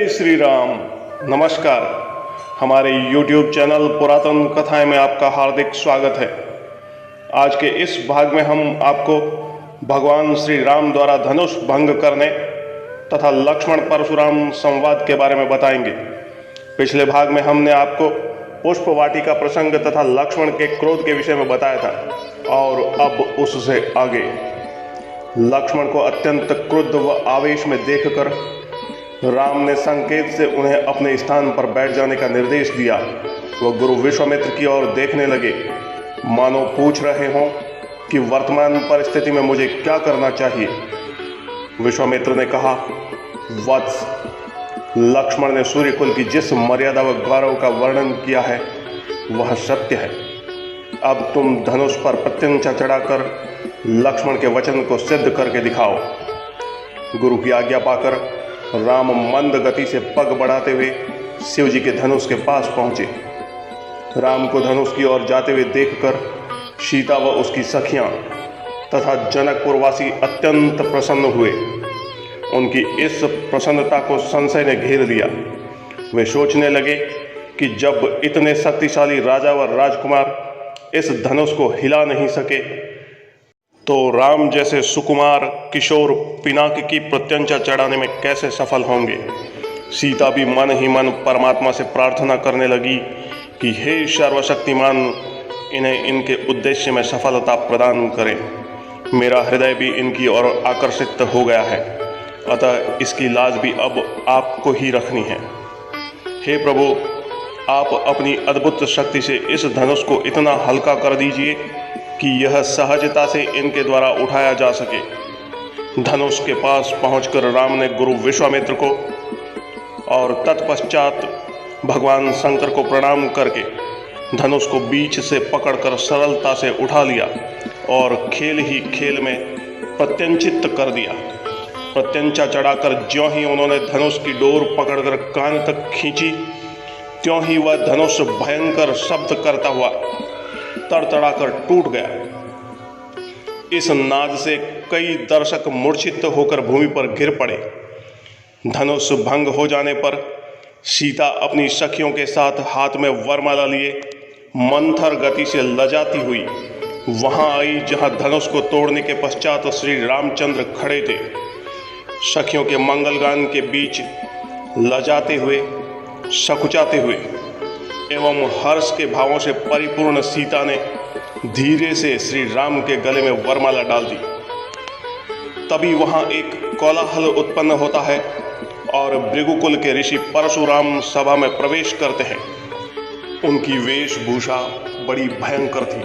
जय श्री राम। नमस्कार। हमारे YouTube चैनल पुरातन कथाएं में आपका हार्दिक स्वागत है। आज के इस भाग में हम आपको भगवान श्री राम द्वारा धनुष भंग करने तथा लक्ष्मण परशुराम संवाद के बारे में बताएंगे। पिछले भाग में हमने आपको पुष्प वाटिका प्रसंग तथा लक्ष्मण के क्रोध के विषय में बताया था और अब उससे आगे लक्ष्मण को अत्यंत क्रुद्ध व आवेश में देखकर राम ने संकेत से उन्हें अपने स्थान पर बैठ जाने का निर्देश दिया। वह गुरु विश्वामित्र की ओर देखने लगे, मानो पूछ रहे हों कि वर्तमान परिस्थिति में मुझे क्या करना चाहिए। विश्वामित्र ने कहा, वत्स, लक्ष्मण ने सूर्यकुल की जिस मर्यादा व गौरव का वर्णन किया है वह सत्य है। अब तुम धनुष पर प्रत्यंचा चढ़ाकर लक्ष्मण के वचन को सिद्ध करके दिखाओ। गुरु की आज्ञा पाकर राम मंद गति से पग बढ़ाते हुए शिव जी के धनुष के पास पहुंचे। राम को धनुष की ओर जाते हुए देखकर सीता व उसकी सखियां तथा जनकपुरवासी अत्यंत प्रसन्न हुए। उनकी इस प्रसन्नता को संशय ने घेर लिया। वे सोचने लगे कि जब इतने शक्तिशाली राजा व राजकुमार इस धनुष को हिला नहीं सके तो राम जैसे सुकुमार किशोर पिनाक की प्रत्यंचा चढ़ाने में कैसे सफल होंगे। सीता भी मन ही मन परमात्मा से प्रार्थना करने लगी कि हे सर्वशक्तिमान, इन्हें इनके उद्देश्य में सफलता प्रदान करें। मेरा हृदय भी इनकी ओर आकर्षित हो गया है, अतः इसकी लाज भी अब आपको ही रखनी है। हे प्रभु, आप अपनी अद्भुत शक्ति से इस धनुष को इतना हल्का कर दीजिए कि यह सहजता से इनके द्वारा उठाया जा सके। धनुष के पास पहुंचकर राम ने गुरु विश्वामित्र को और तत्पश्चात भगवान शंकर को प्रणाम करके धनुष को बीच से पकड़कर सरलता से उठा लिया और खेल ही खेल में प्रत्यंचित कर दिया। प्रत्यंचा चढ़ाकर ज्यों ही उन्होंने धनुष की डोर पकड़कर कान तक खींची, त्यों ही वह धनुष भयंकर शब्द करता हुआ तड़तड़ाकर टूट गया। इस नाद से कई दर्शक मूर्छित होकर भूमि पर गिर पड़े। धनुष भंग हो जाने पर सीता अपनी सखियों के साथ हाथ में वरमाला लिए मंथर गति से लजाती हुई वहां आई जहां धनुष को तोड़ने के पश्चात श्री रामचंद्र खड़े थे। सखियों के मंगलगान के बीच लजाते हुए, सकुचाते हुए एवं हर्ष के भावों से परिपूर्ण सीता ने धीरे से श्री राम के गले में वरमाला डाल दी। तभी वहां एक कोलाहल उत्पन्न होता है और भृगुकुल के ऋषि परशुराम सभा में प्रवेश करते हैं। उनकी वेशभूषा बड़ी भयंकर थी।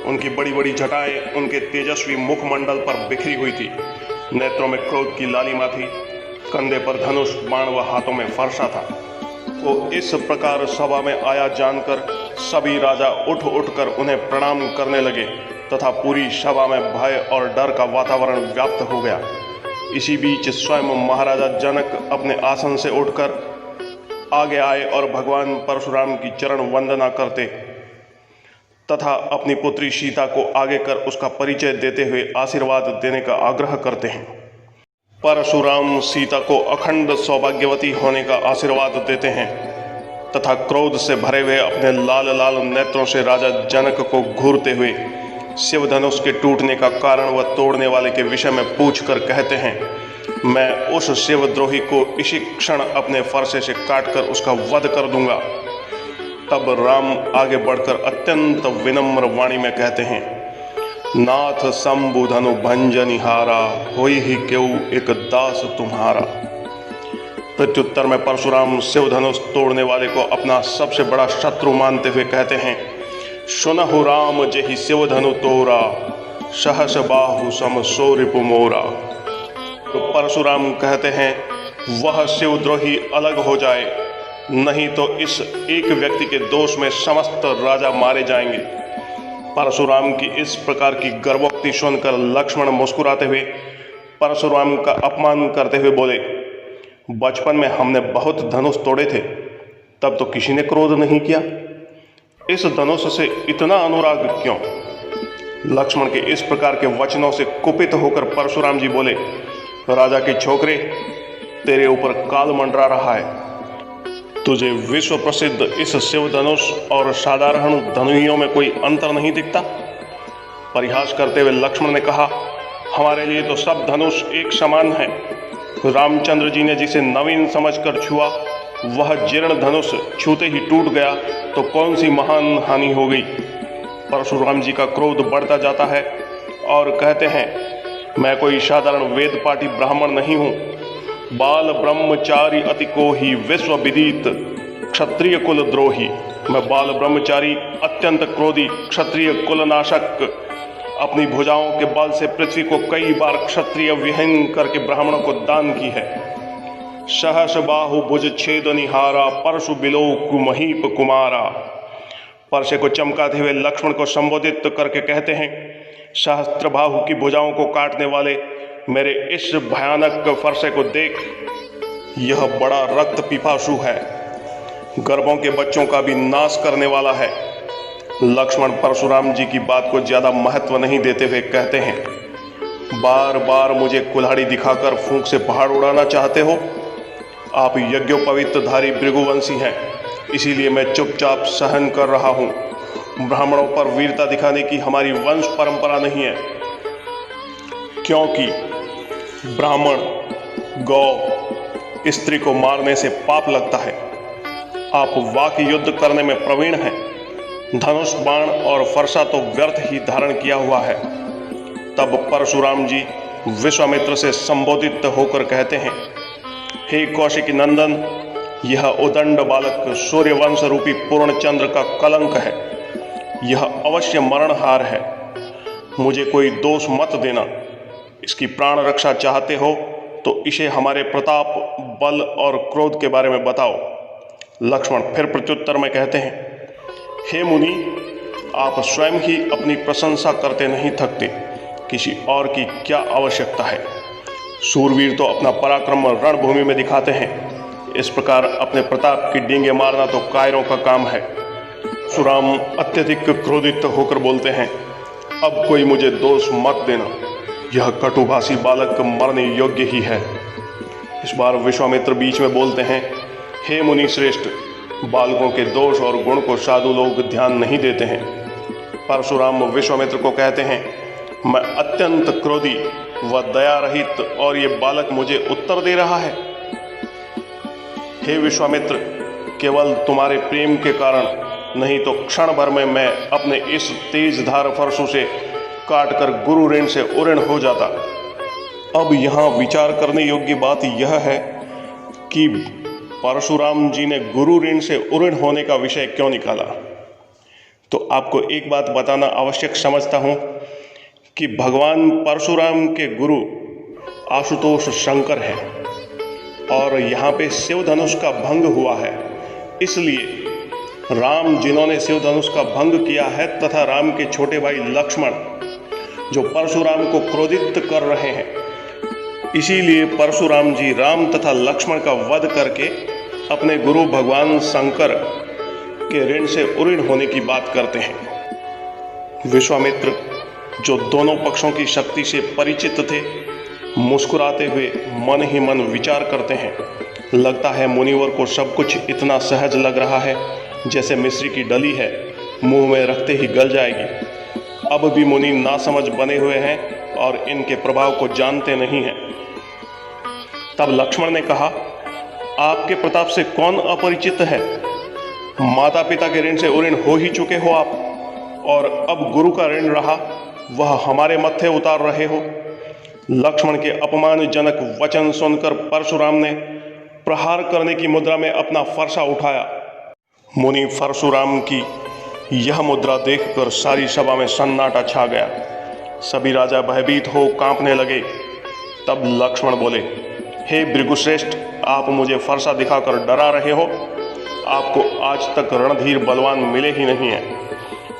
उनकी बड़ी बड़ी जटाएं उनके तेजस्वी मुखमंडल पर बिखरी हुई थी। नेत्रों में क्रोध की लालिमा थी। कंधे पर धनुष बाण व हाथों में फरसा था। वो इस प्रकार सभा में आया जानकर सभी राजा उठ उठकर उन्हें प्रणाम करने लगे तथा पूरी सभा में भय और डर का वातावरण व्याप्त हो गया। इसी बीच स्वयं महाराजा जनक अपने आसन से उठकर आगे आए और भगवान परशुराम की चरण वंदना करते तथा अपनी पुत्री सीता को आगे कर उसका परिचय देते हुए आशीर्वाद देने का आग्रह करते हैं। परशुराम सीता को अखंड सौभाग्यवती होने का आशीर्वाद देते हैं तथा क्रोध से भरे हुए अपने लाल लाल नेत्रों से राजा जनक को घूरते हुए शिव धनुष के टूटने का कारण व तोड़ने वाले के विषय में पूछकर कहते हैं, मैं उस शिवद्रोही को इसी क्षण अपने फरसे से काटकर उसका वध कर दूंगा। तब राम आगे बढ़कर अत्यंत विनम्र वाणी में कहते हैं, नाथ शंभु धनु भंजनिहारा, होई ही क्यों एक दास तुम्हारा। प्रत्युत्तर में परशुराम शिव धनुष तोड़ने वाले को अपना सबसे बड़ा शत्रु मानते हुए कहते हैं, सुनहु राम जेहि शिव धनु तोरा, सहस बाहु सम सो रिपु मोरा। तो परशुराम कहते हैं, वह शिवद्रोही अलग हो जाए, नहीं तो इस एक व्यक्ति के दोष में समस्त राजा मारे जाएंगे। परशुराम की इस प्रकार की गर्वोक्ति सुनकर लक्ष्मण मुस्कुराते हुए परशुराम का अपमान करते हुए बोले, बचपन में हमने बहुत धनुष तोड़े थे, तब तो किसी ने क्रोध नहीं किया। इस धनुष से इतना अनुराग क्यों? लक्ष्मण के इस प्रकार के वचनों से कुपित होकर परशुराम जी बोले, राजा के छोकरे, तेरे ऊपर काल मंडरा रहा है। तुझे विश्व प्रसिद्ध इस शिव धनुष और साधारण धनुइयों में कोई अंतर नहीं दिखता? परिहास करते हुए लक्ष्मण ने कहा, हमारे लिए तो सब धनुष एक समान है। रामचंद्र जी ने जिसे नवीन समझकर छुआ वह जीर्ण धनुष छूते ही टूट गया तो कौन सी महान हानि हो गई। परशुराम जी का क्रोध बढ़ता जाता है और कहते हैं, मैं कोई साधारण वेद पाठी ब्राह्मण नहीं हूँ। बाल ब्रह्मचारी अति को ही विश्व विदित क्षत्रिय कुल द्रोही। मैं बाल ब्रह्मचारी अत्यंत क्रोधी क्षत्रिय कुलनाशक अपनी भुजाओं के बल से पृथ्वी को कई बार क्षत्रिय विहीन करके ब्राह्मणों को दान की है। सहस बाहु भुज छेद निहारा परशु बिलो कुमहीप कुमारा। परसे को चमकाते हुए लक्ष्मण को संबोधित करके कहते हैं, सहस्त्र बाहु की भुजाओं को काटने वाले मेरे इस भयानक फरसे को देख, यह बड़ा रक्त पिपासु है, गर्भों के बच्चों का भी नाश करने वाला है। लक्ष्मण परशुराम जी की बात को ज्यादा महत्व नहीं देते हुए कहते हैं, बार बार मुझे कुल्हाड़ी दिखाकर फूंक से पहाड़ उड़ाना चाहते हो? आप यज्ञोपवीतधारी भृगुवंशी हैं, इसीलिए मैं चुपचाप सहन कर रहा हूं। ब्राह्मणों पर वीरता दिखाने की हमारी वंश परंपरा नहीं है, क्योंकि ब्राह्मण गौ स्त्री को मारने से पाप लगता है। आप वाक युद्ध करने में प्रवीण हैं, धनुष बाण और फरसा तो व्यर्थ ही धारण किया हुआ है। तब परशुराम जी विश्वामित्र से संबोधित होकर कहते हैं, हे कौशिक नंदन, यह उदंड बालक सूर्यवंश रूपी पूर्णचंद्र का कलंक है। यह अवश्य मरणहार है, मुझे कोई दोष मत देना। इसकी प्राण रक्षा चाहते हो तो इसे हमारे प्रताप, बल और क्रोध के बारे में बताओ। लक्ष्मण फिर प्रत्युत्तर में कहते हैं, हे मुनि, आप स्वयं ही अपनी प्रशंसा करते नहीं थकते, किसी और की क्या आवश्यकता है। सूरवीर तो अपना पराक्रम रणभूमि में दिखाते हैं, इस प्रकार अपने प्रताप की डींगे मारना तो कायरों का काम है। परशुराम अत्यधिक क्रोधित होकर बोलते हैं, अब कोई मुझे दोष मत देना, यह कटुभाषी बालक मरने योग्य ही है। इस बार विश्वामित्र बीच में बोलते हैं, हे मुनि श्रेष्ठ, बालकों के दोष और गुण को साधु लोग ध्यान नहीं देते हैं। परशुराम विश्वामित्र को कहते हैं, मैं अत्यंत क्रोधी व दया रहित और ये बालक मुझे उत्तर दे रहा है। हे विश्वामित्र, केवल तुम्हारे प्रेम के कारण, नहीं तो क्षण भर में मैं अपने इस तेज धार फरसों से काटकर गुरु ऋण से उऋण हो जाता। अब यहाँ विचार करने योग्य बात यह है कि परशुराम जी ने गुरु ऋण से उऋण होने का विषय क्यों निकाला। तो आपको एक बात बताना आवश्यक समझता हूँ कि भगवान परशुराम के गुरु आशुतोष शंकर हैं और यहाँ पे शिव धनुष का भंग हुआ है, इसलिए राम जिन्होंने शिव धनुष का भंग किया है तथा राम के छोटे भाई लक्ष्मण जो परशुराम को क्रोधित कर रहे हैं, इसीलिए परशुराम जी राम तथा लक्ष्मण का वध करके अपने गुरु भगवान शंकर के ऋण से उऋण होने की बात करते हैं। विश्वामित्र जो दोनों पक्षों की शक्ति से परिचित थे, मुस्कुराते हुए मन ही मन विचार करते हैं। लगता है मुनिवर को सब कुछ इतना सहज लग रहा है जैसे मिश्री की डली है, मुंह में रखते ही गल जाएगी। अब भी मुनि नासमझ बने हुए हैं और इनके प्रभाव को जानते नहीं हैं। तब लक्ष्मण ने कहा, आपके प्रताप से कौन अपरिचित है? माता पिता के ऋण से उऋण हो ही चुके हो आप, और अब गुरु का ऋण रहा वह हमारे मत्थे उतार रहे हो। लक्ष्मण के अपमानजनक वचन सुनकर परशुराम ने प्रहार करने की मुद्रा में अपना फरसा उठाया। मुनि परशुराम की यह मुद्रा देखकर सारी सभा में सन्नाटा छा गया। सभी राजा भयभीत हो कांपने लगे। तब लक्ष्मण बोले, हे भृगुश्रेष्ठ, आप मुझे फरसा दिखाकर डरा रहे हो। आपको आज तक रणधीर बलवान मिले ही नहीं है।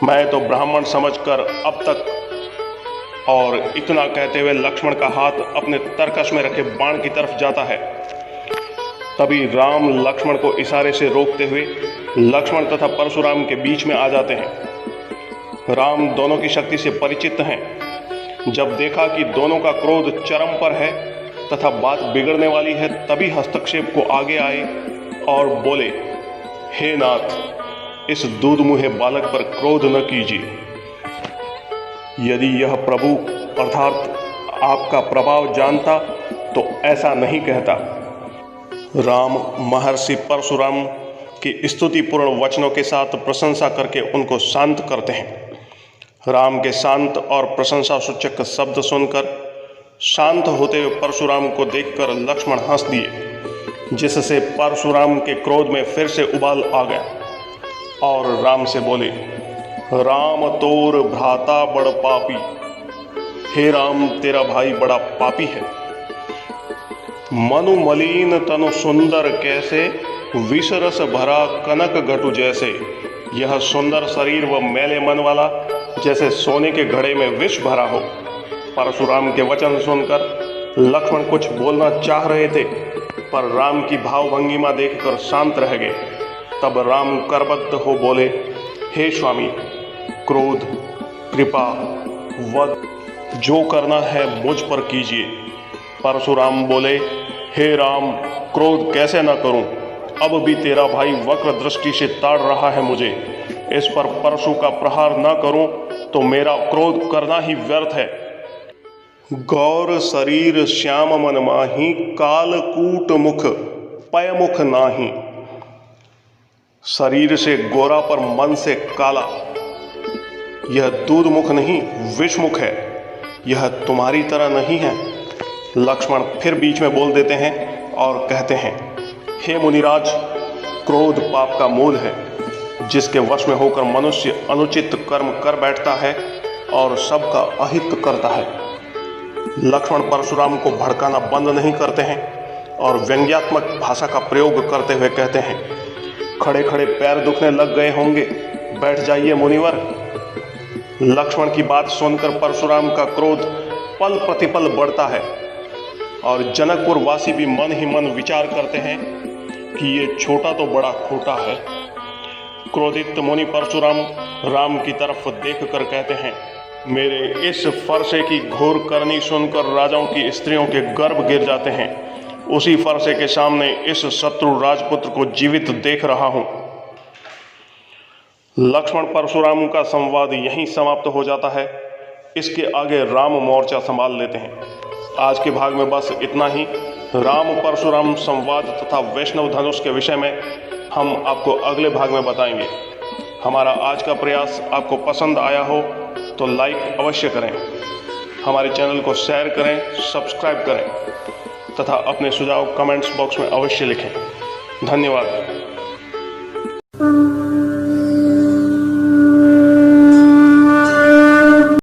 मैं तो ब्राह्मण समझकर अब तक। और इतना कहते हुए लक्ष्मण का हाथ अपने तरकश में रखे बाण की तरफ जाता है। तभी राम लक्ष्मण को इशारे से रोकते हुए लक्ष्मण तथा परशुराम के बीच में आ जाते हैं। राम दोनों की शक्ति से परिचित हैं। जब देखा कि दोनों का क्रोध चरम पर है तथा बात बिगड़ने वाली है तभी हस्तक्षेप को आगे आए और बोले, हे नाथ, इस दूध मुहे बालक पर क्रोध न कीजिए। यदि यह प्रभु अर्थात आपका प्रभाव जानता तो ऐसा नहीं कहता। राम महर्षि परशुराम की स्तुतिपूर्ण वचनों के साथ प्रशंसा करके उनको शांत करते हैं। राम के शांत और प्रशंसा सूचक शब्द सुनकर शांत होते हुए परशुराम को देखकर लक्ष्मण हंस दिए, जिससे परशुराम के क्रोध में फिर से उबाल आ गया और राम से बोले, राम तोर भ्राता बड़ पापी। हे राम, तेरा भाई बड़ा पापी है। मनु मलिन तनु सुंदर कैसे, विषरस भरा कनक घटु जैसे। यह सुंदर शरीर व मैले मन वाला जैसे सोने के घड़े में विष भरा हो। परशुराम के वचन सुनकर लक्ष्मण कुछ बोलना चाह रहे थे, पर राम की भावभंगिमा देखकर शांत रह गए। तब राम करबद्ध हो बोले, हे स्वामी, क्रोध, कृपा, वध जो करना है मुझ पर कीजिए। परशुराम बोले, हे राम, क्रोध कैसे न करूं? अब भी तेरा भाई वक्र दृष्टि से ताड़ रहा है मुझे। इस पर परशु का प्रहार न करूं तो मेरा क्रोध करना ही व्यर्थ है। गौर शरीर श्याम मन माही, कालकूट मुख पय मुख नाही। शरीर से गोरा पर मन से काला, यह दूध मुख नहीं विषमुख है। यह तुम्हारी तरह नहीं है। लक्ष्मण फिर बीच में बोल देते हैं और कहते हैं, हे मुनिराज, क्रोध पाप का मूल है, जिसके वश में होकर मनुष्य अनुचित कर्म कर बैठता है और सबका अहित करता है। लक्ष्मण परशुराम को भड़काना बंद नहीं करते हैं और व्यंग्यात्मक भाषा का प्रयोग करते हुए कहते हैं, खड़े खड़े पैर दुखने लग गए होंगे, बैठ जाइए मुनिवर। लक्ष्मण की बात सुनकर परशुराम का क्रोध पल प्रतिपल बढ़ता है और जनकपुर वासी भी मन ही मन विचार करते हैं कि ये छोटा तो बड़ा खोटा है। क्रोधित मुनि परशुराम राम की तरफ देखकर कहते हैं, मेरे इस फरसे की घोर करनी सुनकर राजाओं की स्त्रियों के गर्भ गिर जाते हैं। उसी फरसे के सामने इस शत्रु राजपुत्र को जीवित देख रहा हूं। लक्ष्मण परशुराम का संवाद यहीं समाप्त हो जाता है। इसके आगे राम मोर्चा संभाल लेते हैं। आज के भाग में बस इतना ही। राम परशुराम संवाद तथा वैष्णव धनुष के विषय में हम आपको अगले भाग में बताएंगे। हमारा आज का प्रयास आपको पसंद आया हो तो लाइक अवश्य करें, हमारे चैनल को शेयर करें, सब्सक्राइब करें तथा अपने सुझाव कमेंट्स बॉक्स में अवश्य लिखें। धन्यवाद।